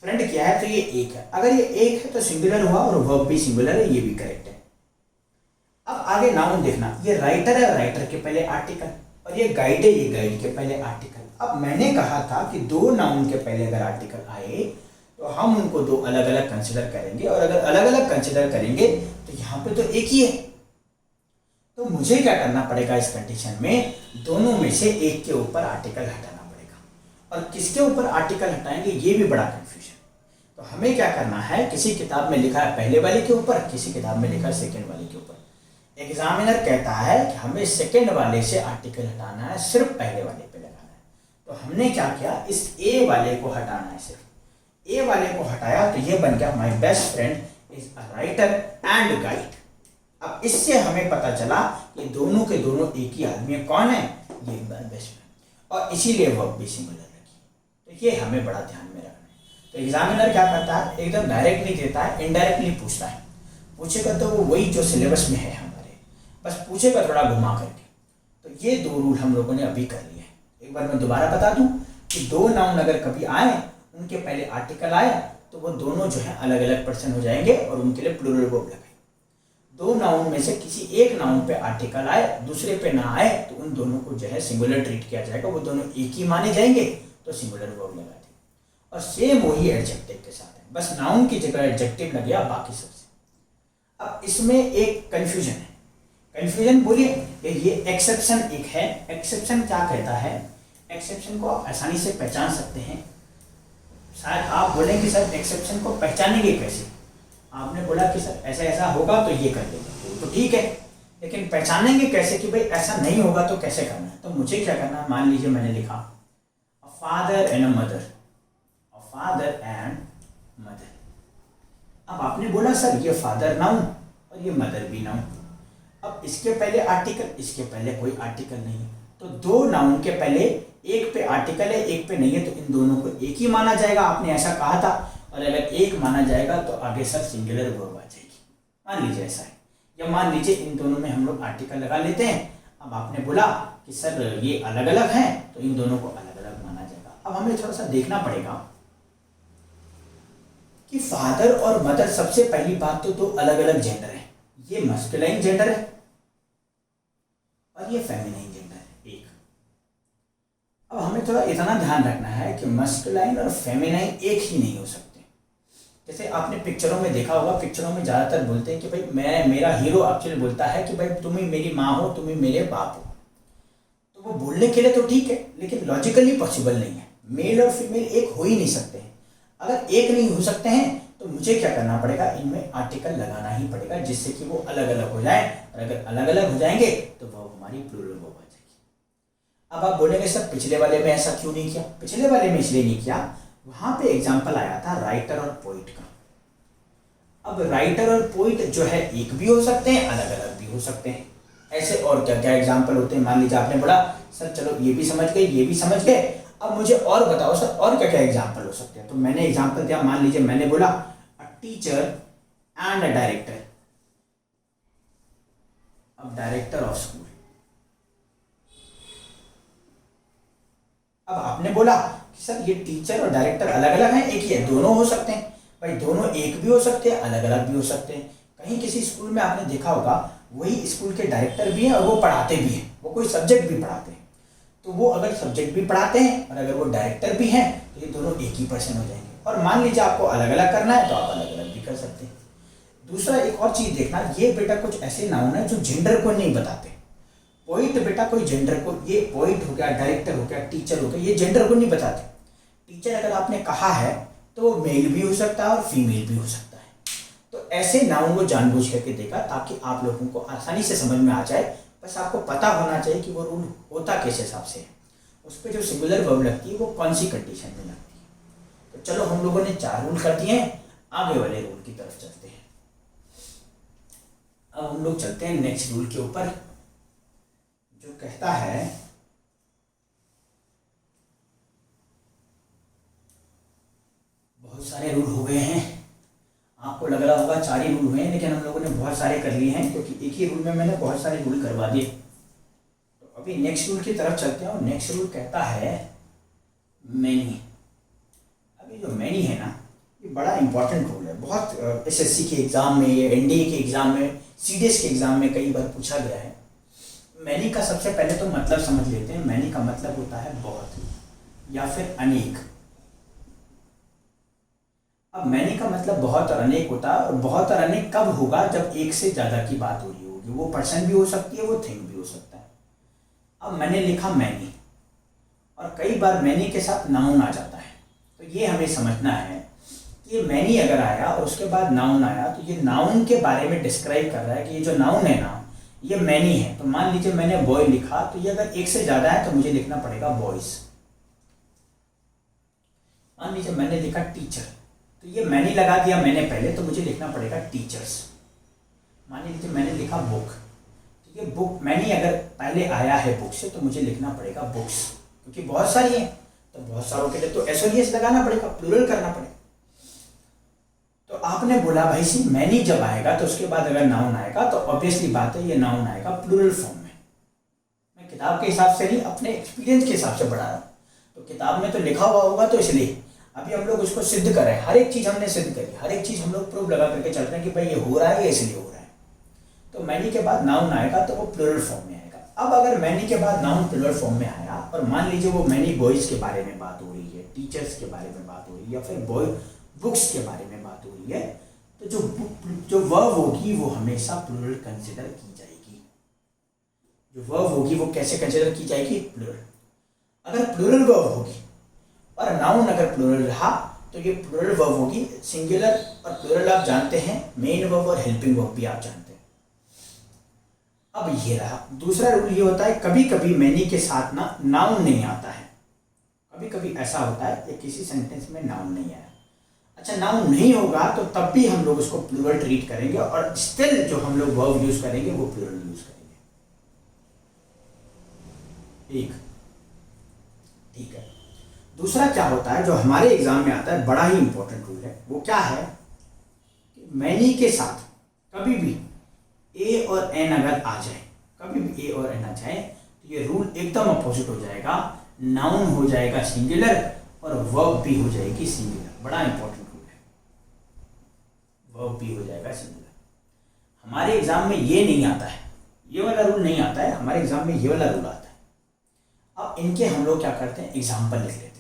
फ्रेंड किया है तो ये एक है। अगर ये एक है तो सिंगुलर हुआ, और वर्ब भी सिंगुलर है, ये भी करेक्ट है। अब आगे नाउन देखना, ये राइटर है, राइटर के पहले आर्टिकल, और ये गाइड है, ये गाइड के पहले आर्टिकल। अब मैंने कहा था कि दो नाउन के पहले अगर आर्टिकल आए तो हम उनको दो अलग अलग कंसिडर करेंगे, और अगर अलग अलग कंसिडर करेंगे तो यहाँ पे तो एक ही है। तो मुझे क्या करना पड़ेगा इस कंडीशन में? दोनों में से एक के ऊपर आर्टिकल हटाना पड़ेगा, और किसके ऊपर आर्टिकल हटाएंगे ये भी बड़ा कंफ्यूजन। तो हमें क्या करना है, किसी किताब में लिखा है पहले वाले के ऊपर, किसी किताब में लिखा है सेकेंड वाले के ऊपर। एग्जामिनर कहता है कि हमें सेकेंड वाले से आर्टिकल हटाना है, सिर्फ पहले वाले पे लगाना है। तो हमने क्या किया, इस ए वाले को हटाना है, सिर्फ ए वाले को हटाया, तो ये बन गया my best friend is a writer and guide. अब इससे हमें पता चला कि दोनों के दोनों एक ही आदमी है। कौन है? ये बेस्ट फ्रेंड, और इसीलिए वर्ब भी सिंगुलर रखी। तो ये हमें बड़ा ध्यान में रखना है। तो एग्जामिनर क्या करता है, एकदम डायरेक्ट नहीं देता है, इनडायरेक्टली पूछता है। पूछेगा तो वो वही जो सिलेबस में है हमारे, बस पूछेगा थोड़ा घुमा करके। तो ये दो रूल हम लोगों ने अभी कर लिए हैं। एक बार मैं दोबारा बता दूं कि दो नाउन अगर कभी आए, उनके पहले आर्टिकल आया, तो वो दोनों जो है अलग अलग पर्सन हो जाएंगे, और उनके लिए प्लूरल वर्ब लगाएंगे। दो नाउन में से किसी एक नाउन पे आर्टिकल आए, दूसरे पे ना आए, तो उन दोनों को जो है सिंगुलर ट्रीट किया जाएगा, वो दोनों एक ही माने जाएंगे, तो सिंगुलर वर्ब लगा देंगे। और सेम वही एडजेक्टिव के साथ है। बस नाउन की जगह एडजेक्टिव लग गया बाकी सबसे। अब इसमें एक कंफ्यूजन है। कंफ्यूजन बोलिए, ये एक्सेप्शन एक है। एक्सेप्शन क्या कहता है? एक्सेप्शन को आप आसानी से पहचान सकते हैं। शायद आप बोलें कि सर एक्सेप्शन को पहचानेंगे कैसे? आपने बोला कि सर ऐसा ऐसा होगा तो ये कर देंगे, तो ठीक है, लेकिन पहचानेंगे कैसे कि भाई ऐसा नहीं होगा तो कैसे करना है? तो मुझे क्या करना है, मान लीजिए मैंने लिखा a father and a mother, a father and mother. अब आपने बोला सर ये फादर नाउन और ये मदर भी नाउन। अब इसके पहले आर्टिकल, इसके पहले कोई आर्टिकल नहीं है, तो दो नाउन के पहले एक पे आर्टिकल है एक पे नहीं है, तो इन दोनों को एक ही माना जाएगा। आपने ऐसा कहा था, और अगर एक माना जाएगा तो आगे सर सिंगुलर वर्ब आ जाएगी। मान लीजिए ऐसा है, या मान लीजिए इन दोनों में हम लोग आर्टिकल लगा लेते हैं। अब आपने बोला कि सर ये अलग अलग हैं, तो इन दोनों को अलग अलग माना जाएगा। अब हमें थोड़ा सा देखना पड़ेगा कि फादर और मदर, सबसे पहली बात तो दो अलग अलग जेंडर है। ये मस्कुलाइन जेंडर है और ये फेमिनाइन जेंडर है एक। अब हमें थोड़ा इतना ध्यान रखना है कि मस्कुलाइन और फेमिनाइन एक ही नहीं हो सकते। जैसे आपने पिक्चरों में देखा होगा, पिक्चरों में ज़्यादातर बोलते हैं कि भाई मेरा हीरो एक्चुअली बोलता है कि भाई तुम ही मेरी माँ हो, तुम ही मेरे बाप हो। तो वो बोलने के लिए तो ठीक है, लेकिन लॉजिकली पॉसिबल नहीं है। मेल और फीमेल एक हो ही नहीं सकते हैं। अगर एक नहीं हो सकते हैं तो मुझे क्या करना पड़ेगा, इनमें आर्टिकल लगाना ही पड़ेगा, जिससे कि वो अलग अलग हो जाए। और अगर अलग अलग हो जाएंगे तो वो हमारी प्लूरल वर्ब आ जाएगी। अब आप बोलेंगे सर पिछले वाले में ऐसा क्यों नहीं किया? पिछले वाले में इसलिए नहीं किया, वहां पे एग्जाम्पल आया था राइटर और पोइट का। अब राइटर और पोइट जो है एक भी हो सकते हैं, अलग अलग भी हो सकते हैं। ऐसे और क्या क्या एग्जाम्पल होते हैं? मान लीजिए आपने बोला सर चलो ये भी समझ गए, ये भी समझ गए, अब मुझे और बताओ सर और क्या क्या एग्जाम्पल हो सकते हैं। तो मैंने एग्जाम्पल दिया, मान लीजिए मैंने बोला a teacher and a director. अब डायरेक्टर ऑफ स्कूल। अब आपने बोला कि सर ये टीचर और डायरेक्टर अलग अलग हैं, एक ही है? दोनों हो सकते हैं भाई, दोनों एक भी हो सकते हैं, अलग अलग भी हो सकते हैं। कहीं किसी स्कूल में आपने देखा होगा वही स्कूल के डायरेक्टर भी हैं और वो पढ़ाते भी हैं, वो कोई सब्जेक्ट भी पढ़ाते हैं। तो वो अगर सब्जेक्ट भी पढ़ाते हैं और अगर वो डायरेक्टर भी हैं तो ये दोनों एक ही पर्सन हो जाएंगे। और मान लीजिए आपको अलग अलग करना है तो आप अलग अलग भी कर सकते हैं। दूसरा एक और चीज़ देखना, ये बेटा कुछ ऐसे नाउन है जो जेंडर को नहीं बताते। पोइट बेटा कोई जेंडर को, ये पोइट हो गया, डायरेक्टर हो गया, टीचर हो गया, ये जेंडर को नहीं बताते। टीचर अगर आपने कहा है तो वो मेल भी हो सकता है और फीमेल भी हो सकता है। तो ऐसे नाउन को जानबूझ करके देखा ताकि आप लोगों को आसानी से समझ में आ जाए। बस आपको पता होना चाहिए कि वो रूल होता किस हिसाब से है, उस पर जो सिंगुलर वर्ब लगती है वो कौन सी कंडीशन में लगती है। तो चलो हम लोगों ने 4 रूल कर दिए हैं, आगे वाले रूल की तरफ चलते हैं। अब हम लोग चलते हैं नेक्स्ट रूल के ऊपर, जो कहता है बहुत सारे रूल हो गए हैं। आपको लग रहा होगा 4 ही रूल हुए हैं, लेकिन हम लोगों ने बहुत सारे कर लिए हैं क्योंकि एक ही रूल में मैंने बहुत सारे रूल करवा दिए। तो अभी नेक्स्ट रूल की तरफ चलते हैं और नेक्स्ट रूल कहता है मैनी। अभी जो मैनी है ना, ये बड़ा इंपॉर्टेंट रूल है। बहुत एसएससी के एग्जाम में, ये एनडीए के एग्जाम में, सीडीएस के एग्जाम में कई बार पूछा गया है। मैनी का सबसे पहले तो मतलब समझ लेते हैं। मैनी का मतलब होता है बहुत या फिर अनेक। अब मैनी का मतलब बहुत और अनेक होता है, और बहुत और अनेक कब होगा? जब एक से ज़्यादा की बात हो रही होगी। वो पर्सन भी हो सकती है, वो थिंग भी हो सकता है। अब मैंने लिखा मैनी, और कई बार मैनी के साथ नाउन आ जाता है। तो ये हमें समझना है कि ये मैनी अगर आया और उसके बाद नाउन आया तो ये नाउन के बारे में डिस्क्राइब कर रहा है कि ये जो नाउन है ना ये मैनी है। तो मान लीजिए मैंने बॉय लिखा, तो ये अगर एक से ज़्यादा है तो मुझे लिखना पड़ेगा बॉयज़। मान लीजिए मैंने लिखा टीचर, तो ये मैंने लगा दिया मैंने पहले, तो मुझे लिखना पड़ेगा टीचर्स। मान लीजिए मैंने लिखा बुक, तो ये बुक मैंने अगर पहले आया है बुक से तो मुझे लिखना पड़ेगा बुक्स, क्योंकि बहुत सारी हैं तो बहुत सारों के लिए तो एसओएस लगाना पड़ेगा, प्लूरल करना पड़ेगा। तो आपने बोला भाई सी मैनी जब आएगा तो उसके बाद अगर नाउन आएगा तो ऑब्वियसली बात है ये नाउन आएगा प्लूरल फॉर्म में। मैं किताब के हिसाब से नहीं, अपने एक्सपीरियंस के हिसाब से पढ़ा रहा हूँ। तो किताब में तो लिखा हुआ होगा तो इसलिए अभी हम लोग उसको सिद्ध कर रहे हैं। हर एक चीज़ हमने सिद्ध करी, हर एक चीज़ हम लोग प्रूफ लगा करके चल रहे हैं कि भाई ये हो रहा है, ये इसलिए हो रहा है। तो मैनी के बाद नाउन आएगा तो वो प्लूरल फॉर्म में आएगा। अब अगर मैनी के बाद नाउन प्लूरल फॉर्म में आया और मान लीजिए वो मैनी बॉयज़ के बारे में बात हो रही है, टीचर्स के बारे में बात हो रही है, या फिर बुक्स के बारे में बात हो रही है, तो जो वर्ब होगी वो हमेशा प्लूरल कंसिडर की जाएगी। जो वर्ब होगी वो कैसे कंसिडर की जाएगी? प्लूरल। अगर प्लूरल वर्ब होगी और नाउन अगर प्लूरल रहा तो ये प्लूरल वर्ब होगी। सिंगुलर और प्लूरल आप जानते हैं, मेन वर्ब और हेल्पिंग वर्ब भी आप जानते हैं। अब ये रहा दूसरा रूल, ये होता है कभी कभी मैनी के साथ ना नाउन नहीं आता है। कभी कभी ऐसा होता है कि किसी सेंटेंस में नाउन नहीं आया। अच्छा, नाउन नहीं होगा तो तब भी हम लोग उसको प्लूरल ट्रीट करेंगे और स्टिल जो हम लोग वर्ब यूज करेंगे वो प्लूरल यूज करेंगे। ठीक है। दूसरा क्या होता है जो हमारे एग्जाम में आता है, बड़ा ही इंपॉर्टेंट रूल है, वो क्या है कि मैनी के साथ कभी भी ए और एन अगर आ जाए, कभी भी ए और एन आ जाए तो ये रूल एकदम अपोजिट हो जाएगा। नाउन हो जाएगा सिंगुलर और वर्ब भी हो जाएगी सिंगुलर। बड़ा इंपॉर्टेंट रूल है, वर्ब भी हो जाएगा सिंगुलर। हमारे एग्जाम में ये नहीं आता है, ये वाला रूल नहीं आता है, हमारे एग्जाम में ये वाला रूल आता है। अब इनके हम लोग क्या करते हैं, एग्जाम्पल लिख लेते हैं।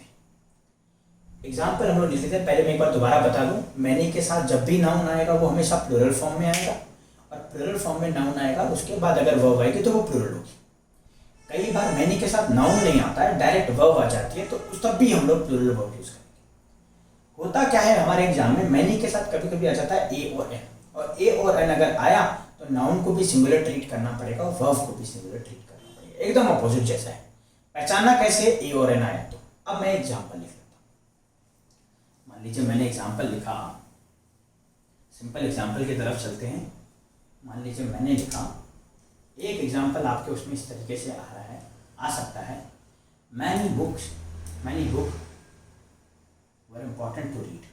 एग्जाम्पल हम लोग लिख लेते हैं। पहले मैं एक बार दोबारा बता दूं, मैनी के साथ जब भी नाउन आएगा वो हमेशा प्लूरल फॉर्म में आएगा, और प्लूरल फॉर्म में नाउन आएगा उसके बाद अगर वर्ब आएगी तो वो प्लूरल होगी। कई बार मैनी के साथ नाउन नहीं आता है, डायरेक्ट वर्ब आ जाती है, तो तब भी हम लोग प्लूरल वर्ब यूज करेंगे। होता क्या है हमारे एग्जाम में, मैनी के साथ कभी कभी आ जाता है ए और एन, और ए और एन अगर आया तो नाउन को भी सिंगुलर ट्रीट करना पड़ेगा और वर्ब को भी सिंगुलर ट्रीट करना पड़ेगा। एकदम अपोजिट जैसा है। पहचाना कैसे? ए और एन आया तो। अब मैं एग्जाम्पल लिख लेता हूँ। मान लीजिए मैंने एग्जाम्पल लिखा, सिंपल एग्जाम्पल की तरफ चलते हैं। मान लीजिए मैंने लिखा, एक एग्जाम्पल आपके उसमें इस तरीके से आ सकता है, many book were important to read.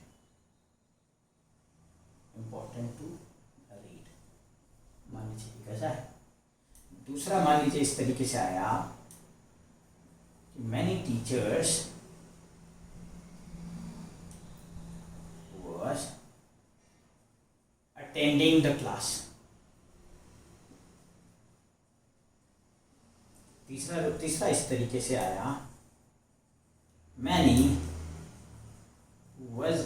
मान लीजिए कैसा है। दूसरा मान लीजिए इस तरीके से आया, many teachers was attending the class। तीसरा इस तरीके से आया, many was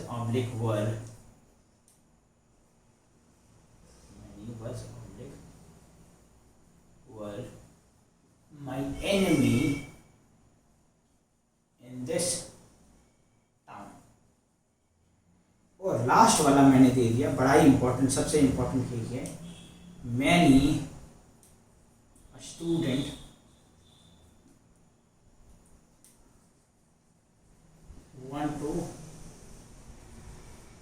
were my enemy in this town। और लास्ट वाला मैंने दे दिया, बड़ा ही इंपॉर्टेंट, सबसे इंपॉर्टेंट यही है, many student want to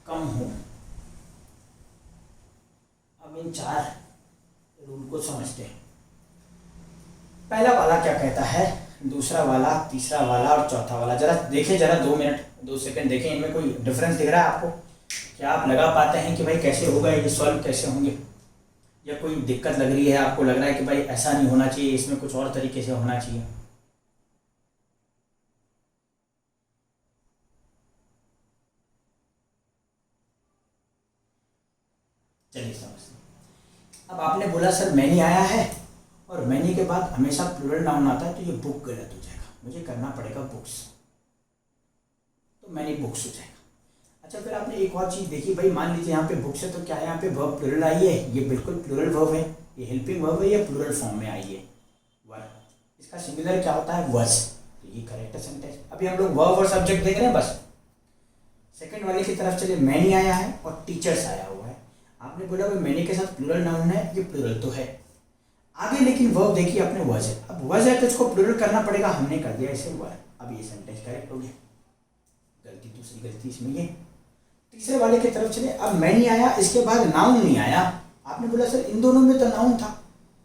come home। अब इन चार रूल को समझते हैं। पहला वाला क्या कहता है, दूसरा वाला, तीसरा वाला और चौथा वाला। जरा देखिए, जरा 2 मिनट 2 सेकंड देखें, इनमें कोई डिफरेंस दिख रहा है आपको? क्या आप लगा पाते हैं कि भाई कैसे होगा ये, सॉल्व कैसे होंगे, या कोई दिक्कत लग रही है आपको, लग रहा है कि भाई ऐसा नहीं होना चाहिए, इसमें कुछ और तरीके से होना चाहिए? चलिए समझते हैं। अब आपने बोला सर मैनी आया है और मैनी के बाद हमेशा प्लूरल नाउन आता है, तो ये बुक गलत हो जाएगा, मुझे करना पड़ेगा बुक्स, तो मैनी बुक्स हो जाएगा। अच्छा, फिर आपने एक और चीज़ देखी, भाई मान लीजिए यहाँ पे बुक्स है तो क्या है, यहाँ पे वर्ब प्लूरल आई है, ये बिल्कुल प्लूरल वर्ब है, ये हेल्पिंग वर्ब है, ये प्लूरल फॉर्म में आई है वर्ब। इसका सिंगुलर क्या होता है? वॉज। तो ये करेक्ट है सेंटेंस। अभी हम लोग वर्ब और सब्जेक्ट देख रहे हैं बस। सेकंड वाले की तरफ चलिए, मैनी आया है और टीचर्स आया हुआ है। आपने बोला भाई मैनी के साथ प्लूरल नाउन है, ये प्लूरल तो है आगे, लेकिन वर्ब देखिए आपने वॉज है। अब वॉज है तो इसको प्लूरल करना पड़ेगा, हमने कर दिया इसे वर। अब ये सेंटेंस करेक्ट हो गया। गलती, दूसरी गलती इसमें ये। तीसरे वाले की तरफ चले, अब मैनी आया, इसके बाद नाउन नहीं आया। आपने बोला सर इन दोनों में तो नाउन था,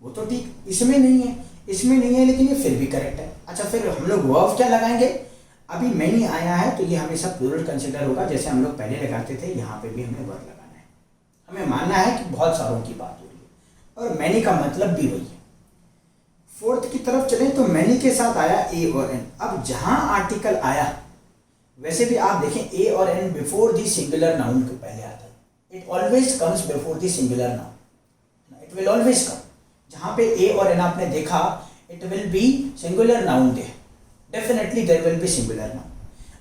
वो तो ठीक, इसमें नहीं है, इसमें नहीं है, लेकिन ये फिर भी करेक्ट है। अच्छा, फिर हम लोग वर्ब क्या लगाएंगे? अभी मैनी आया है तो ये हमेशा प्लूरल कंसिडर होगा, जैसे हम लोग पहले लगाते थे, यहाँ पे भी हमें वर्ब लगाना है। हमें मानना है कि बहुत सारों की बात हो रही है और मैनी का मतलब भी वही है। फोर्थ की तरफ चले तो मैनी के साथ आया ए और एन। अब जहां आर्टिकल आया, वैसे भी आप देखें ए और an before the singular noun के पहले आता है। It always comes before the singular noun, it will always come. जहां पे ए और एन आपने देखा, it will be singular noun they, definitely there will be singular noun.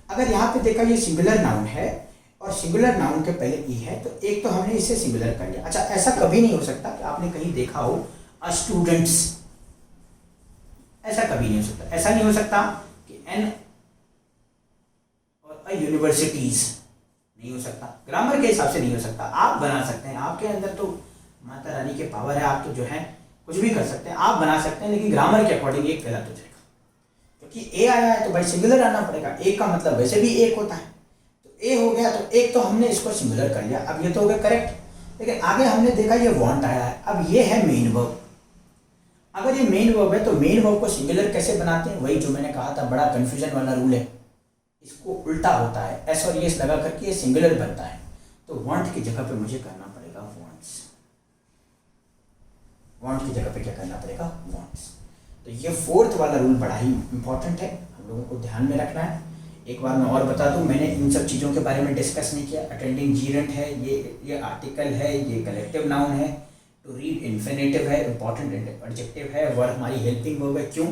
अगर यहाँ पे देखा ये सिंगुलर नाउन है, और सिंगुलर नाउन के पहले ई है, तो एक तो हमने इसे सिंगुलर कर लिया। अच्छा, ऐसा कभी नहीं हो सकता कि आपने कहीं देखा हो अ स्टूडेंट्स, ऐसा कभी नहीं हो सकता। ऐसा नहीं हो सकता कि एन और अ यूनिवर्सिटीज, नहीं हो सकता। ग्रामर के हिसाब से नहीं हो सकता। आप बना सकते हैं, आपके अंदर तो माता रानी के पावर है, आप तो जो है कुछ भी कर सकते हैं, आप बना सकते हैं, लेकिन ग्रामर के अकॉर्डिंग एक गलत हो जाएगा, क्योंकि ए आया है तो भाई सिंगुलर आना पड़ेगा। ए का मतलब वैसे भी एक होता है, तो ए हो गया, तो एक तो हमने इसको सिंगुलर कर लिया। अब ये तो हो गया करेक्ट, लेकिन आगे हमने देखा ये वांट आया है। अब ये है मेन वर्ब। अगर ये मेन वर्ब है तो मेन वर्ब को सिंगुलर कैसे बनाते हैं, वही जो मैंने कहा था, बड़ा कंफ्यूजन वाला रूल है। इसको उल्टा होता है, एस और एस लगा करके ये सिंगुलर बनता है। तो वांट की जगह पे मुझे करना पड़ेगा वांट्स। वांट की जगह पे क्या करना पड़ेगा, वांट्स। तो ये फोर्थ वाला रूल बड़ा ही इंपॉर्टेंट है, हम लोगों को ध्यान में रखना है। एक बार मैं और बता दूं, मैंने इन सब चीज़ों के बारे में डिस्कस नहीं किया। अटेंडिंग जीरेंट है, ये आर्टिकल है, ये कलेक्टिव नाउन है, टू रीड इन्फिनेटिव है, इंपॉर्टेंट एडजेक्टिव है, वर्ब हमारी हेल्पिंग वर्ब है। क्यों?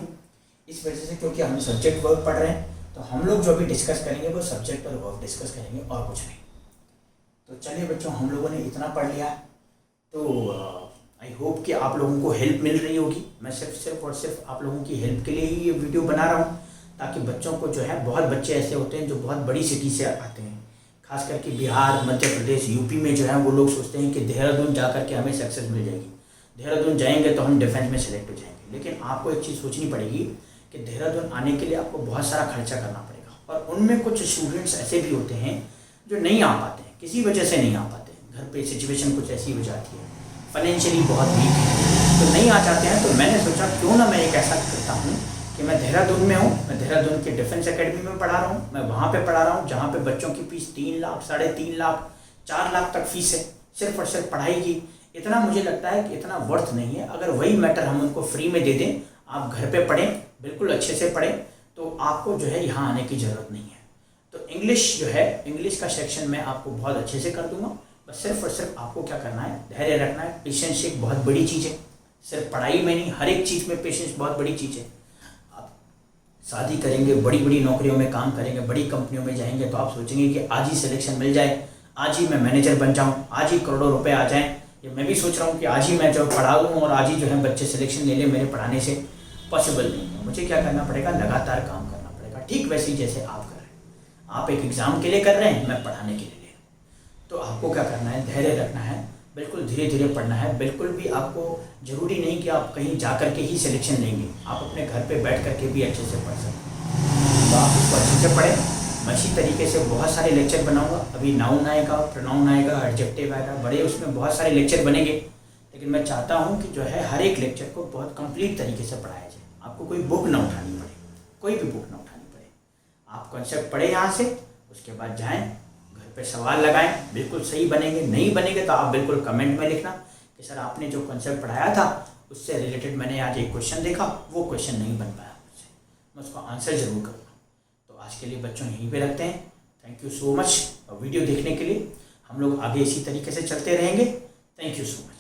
इस वजह से क्योंकि हम सब्जेक्ट वर्ब पढ़ रहे हैं, तो हम लोग जो भी डिस्कस करेंगे वो सब्जेक्ट और वर्ब डिस्कस करेंगे और कुछ नहीं। तो चलिए बच्चों, हम लोगों ने इतना पढ़ लिया, तो आई होप कि आप लोगों को हेल्प मिल रही होगी। मैं सिर्फ और सिर्फ आप लोगों की हेल्प के लिए ही ये वीडियो बना रहा हूँ, ताकि बच्चों को जो है, बहुत बच्चे ऐसे होते हैं जो बहुत बड़ी सिटी से आते हैं, खास करके बिहार, मध्य प्रदेश, यूपी में जो है वो लोग सोचते हैं कि देहरादून जा करके हमें सक्सेस मिल जाएगी, देहरादून जाएंगे तो हम डिफेंस में सेलेक्ट हो जाएंगे। लेकिन आपको एक चीज़ सोचनी पड़ेगी कि देहरादून आने के लिए आपको बहुत सारा खर्चा करना पड़ेगा, और उनमें कुछ स्टूडेंट्स ऐसे भी होते हैं जो नहीं आ पाते हैं, किसी वजह से नहीं आ पाते हैं, घर पे सिचुएशन कुछ ऐसी हो जाती है, फाइनेंशियली बहुत वीक है, तो नहीं आ जाते हैं। तो मैंने सोचा क्यों ना मैं एक ऐसा करता हूँ कि मैं देहरादून में हूँ, मैं देहरादून के डिफेंस एकेडमी में पढ़ा रहा हूँ, मैं वहाँ पे पढ़ा रहा हूँ जहाँ पे बच्चों की फीस 3 लाख, 3.5 लाख, 4 लाख तक फीस है, सिर्फ और सिर्फ पढ़ाई की। इतना मुझे लगता है कि इतना वर्थ नहीं है। अगर वही मैटर हम उनको फ्री में दे दें, आप घर पे पढ़ें, बिल्कुल अच्छे से पढ़ें, तो आपको जो है यहाँ आने की ज़रूरत नहीं है। तो इंग्लिश जो है, इंग्लिश का सेक्शन मैं आपको बहुत अच्छे से कर दूंगा। बस सिर्फ और सिर्फ आपको क्या करना है, धैर्य रखना है। पेशेंस एक बहुत बड़ी चीज़ है, सिर्फ पढ़ाई में नहीं, हर एक चीज़ में पेशेंस बहुत बड़ी चीज़ है। आप शादी करेंगे, बड़ी बड़ी नौकरियों में काम करेंगे, बड़ी कंपनियों में जाएंगे, तो आप सोचेंगे कि आज ही सिलेक्शन मिल जाए, आज ही मैं मैनेजर बन जाऊँ, आज ही करोड़ों रुपये आ जाएँ। ये मैं भी सोच रहा हूँ कि आज ही मैं जो पढ़ा दूँ और आज ही जो है बच्चे सिलेक्शन ले लें मेरे पढ़ाने से। पॉसिबल नहीं है। मुझे क्या करना पड़ेगा, लगातार काम करना पड़ेगा, ठीक वैसे ही जैसे आप कर रहे हैं। आप एक एग्ज़ाम के लिए कर रहे हैं, मैं पढ़ाने के लिए ले रहा हूँ। तो आपको क्या करना है, धैर्य रखना है, बिल्कुल धीरे धीरे पढ़ना है। बिल्कुल भी आपको ज़रूरी नहीं कि आप कहीं जा कर के ही सिलेक्शन लेंगे, आप अपने घर पे बैठ करके भी अच्छे से पढ़ सकते हैं। तो आप उसको अच्छे से पढ़ें। मैं इसी तरीके से बहुत सारे लेक्चर बनाऊंगा। अभी नाउन आएगा, प्रोनाउन आएगा, एडजेक्टिव आएगा, बड़े उसमें बहुत सारे लेक्चर बनेंगे। लेकिन मैं चाहता हूँ कि जो है हर एक लेक्चर को बहुत कंप्लीट तरीके से पढ़ाया जाए। आपको कोई बुक ना उठानी पड़े, कोई भी बुक ना उठानी पड़े। आप कॉन्सेप्ट पढ़े यहाँ से, उसके बाद जाएँ घर पे सवाल लगाएं, बिल्कुल सही बनेंगे। नहीं बनेंगे तो आप बिल्कुल कमेंट में लिखना कि सर आपने जो कॉन्सेप्ट पढ़ाया था उससे रिलेटेड मैंने आज एक क्वेश्चन देखा, वो क्वेश्चन नहीं बन पाया मुझसे, मैं उसको आंसर ज़रूर करूँगा। तो आज के लिए बच्चों यहीं पे रखते हैं। Thank you so much video देखने के लिए। हम लोग आगे इसी तरीके से चलते रहेंगे। Thank you so much.